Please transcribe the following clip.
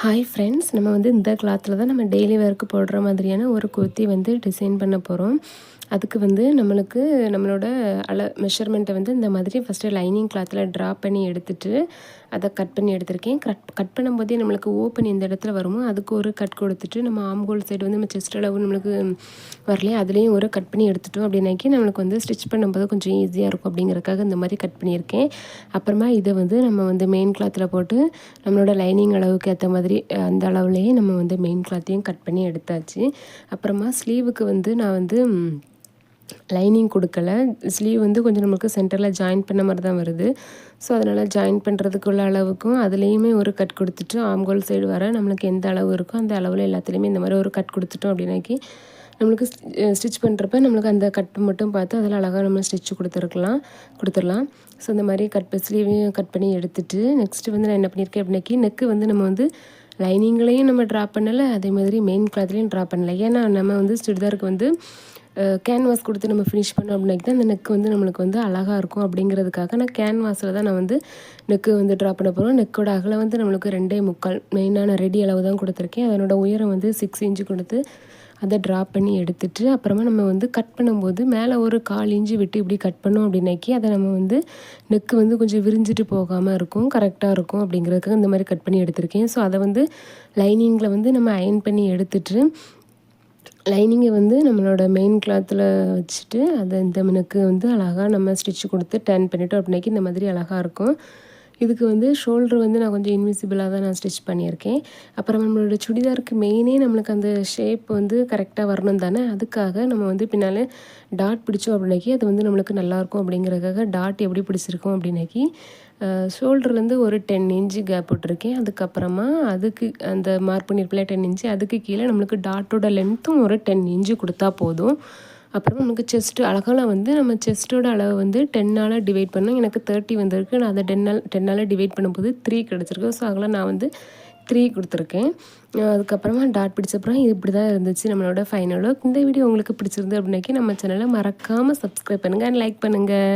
Hi friends, நம்ம வந்து இந்த கிளாத்தில் தான் நம்ம டெய்லி வேர்க்கு போடுற மாதிரியான ஒரு குர்த்தி வந்து டிசைன் பண்ண போகிறோம். அதுக்கு வந்து நம்மளுக்கு நம்மளோட மெஷர்மெண்ட்டை வந்து இந்த மாதிரி ஃபஸ்ட்டு லைனிங் கிளாத்தில் ட்ரா பண்ணி எடுத்துட்டு அதை கட் பண்ணி எடுத்திருக்கேன். கட் பண்ணும்போதே நம்மளுக்கு ஓப்பன் எந்த இடத்துல வருமோ அதுக்கு ஒரு கட் கொடுத்துட்டு, நம்ம ஆம்ஹோல் சைடு வந்து நம்ம செஸ்ட் அளவு நம்மளுக்கு வரலையே அதுலேயும் ஒரு கட் பண்ணி எடுத்துட்டோம் அப்படின்னாக்கி நம்மளுக்கு வந்து ஸ்டிச் பண்ணும்போது கொஞ்சம் ஈஸியாக இருக்கும் அப்படிங்கிறதுக்காக இந்த மாதிரி கட் பண்ணியிருக்கேன். அப்புறமா இதை வந்து நம்ம வந்து மெயின் கிளாத்தில் போட்டு நம்மளோட லைனிங் அளவுக்கு ஏற்ற மாதிரி அந்த அளவுலேயே நம்ம வந்து மெயின் கிளாத்தையும் கட் பண்ணி எடுத்தாச்சு. அப்புறமா ஸ்லீவுக்கு வந்து நான் வந்து லைனிங் கொடுக்கல. ஸ்லீவ் வந்து கொஞ்சம் நமக்கு சென்டரில் ஜாயின் பண்ண மாதிரி தான் வருது. ஸோ அதனால் ஜாயின் பண்ணுறதுக்குள்ள அளவுக்கும் அதுலேயுமே ஒரு கட் கொடுத்துட்டு, ஆம்ஹோல் சைடு வர நம்மளுக்கு எந்த அளவு இருக்கோ அந்த அளவில் எல்லாத்துலேயுமே இந்த மாதிரி ஒரு கட் கொடுத்துட்டோம் அப்படின்னாக்கி நம்மளுக்கு ஸ்டிச் பண்ணுறப்ப நம்மளுக்கு அந்த கட்டு மட்டும் பார்த்து அதில் அழகாக நம்ம ஸ்டிச் கொடுத்துடலாம். ஸோ இந்த மாதிரி ஸ்லீவையும் கட் பண்ணி எடுத்துகிட்டு, நெக்ஸ்ட்டு வந்து நான் என்ன பண்ணியிருக்கேன் அப்படின்னாக்கி நெக்கு வந்து நம்ம வந்து லைனிங்லேயும் நம்ம ட்ரா பண்ணலை, அதே மாதிரி மெயின் கிளாத்லேயும் ட்ரா பண்ணலை. ஏன்னா நம்ம வந்து சுடிதாருக்கு வந்து கேன்வாஸ் கொடுத்து நம்ம ஃபினிஷ் பண்ணோம் அப்படின்னாக்கி தான் அந்த நெக்கு வந்து நம்மளுக்கு வந்து அழகாக இருக்கும். அப்படிங்கிறதுக்காக நான் கேன்வாஸில் தான் நான் வந்து நெக்கு வந்து ட்ரா பண்ண போகிறோம். நெக்கோட அகலம் வந்து நம்மளுக்கு 2.25 மெயினான ரெடி அளவு தான் கொடுத்துருக்கேன். அதனோட உயரம் வந்து 6 இன்ச்சு கொடுத்து அதை ட்ரா பண்ணி எடுத்துட்டு, அப்புறமா நம்ம வந்து கட் பண்ணும்போது மேலே ஒரு 1/4 இன்ச்சு விட்டு இப்படி கட் பண்ணோம் அப்படின்னாக்கி அதை நம்ம வந்து நெக்கு வந்து கொஞ்சம் விரிஞ்சிட்டு போகாமல் இருக்கும், கரெக்டாக இருக்கும். அப்படிங்கிறதுக்காக இந்த மாதிரி கட் பண்ணி எடுத்திருக்கேன். ஸோ அதை வந்து லைனிங்கில் வந்து நம்ம அயன் பண்ணி எடுத்துட்டு, லைனிங்கை வந்து நம்மளோட மெயின் கிளாத்தில் வச்சுட்டு அதை இந்த நெக்கு வந்து அழகாக நம்ம ஸ்டிச் கொடுத்து டர்ன் பண்ணிட்டோம் அப்படின்னாக்கி இந்த மாதிரி அழகாக இருக்கும். இதுக்கு வந்து ஷோல்ட்ரு வந்து நான் கொஞ்சம் இன்விசிபிளாக தான் நான் ஸ்டிச் பண்ணியிருக்கேன். அப்புறம் நம்மளோட சுடிதாருக்கு மெயினே நம்மளுக்கு அந்த ஷேப் வந்து கரெக்டாக வரணும் தானே, அதுக்காக நம்ம வந்து பின்னால் டாட் பிடிச்சோம் அப்படின்னாக்கி அது வந்து நம்மளுக்கு நல்லாயிருக்கும். அப்படிங்கிறதுக்காக டாட் எப்படி பிடிச்சிருக்கோம் அப்படின்னாக்கி ஷோல்டர்லேருந்து ஒரு 10 இன்ச்சு கேப் விட்டுருக்கேன். அதுக்கப்புறமா அதுக்கு அந்த மார்க் பண்ணியிருப்பில்ல 10 இன்ச்சு, அதுக்கு கீழே நம்மளுக்கு டாட்டோட லென்த்தும் ஒரு 10 இன்ச்சு கொடுத்தா போதும். அப்புறம் நமக்கு செஸ்ட்டு அகலம் வந்து நம்ம செஸ்ட்டோட அளவு வந்து 10ஆல் டிவைட் பண்ணோம். எனக்கு 30 வந்திருக்கு. நான் அதை 10ஆல் டிவைட் பண்ணும்போது 3 கிடச்சிருக்கு. ஸோ அகலம் நான் வந்து 3 கொடுத்துருக்கேன். அதுக்கப்புறமா டாட் பிடிச்சப்புறம் இது இப்படி தான் இருந்துச்சு நம்மளோட ஃபைனல் லுக். இந்த வீடியோ உங்களுக்கு பிடிச்சிருந்து அப்படின்னாக்கி நம்ம சேனலை மறக்காமல் சப்ஸ்கிரைப் பண்ணுங்கள் அண்ட் லைக் பண்ணுங்கள்.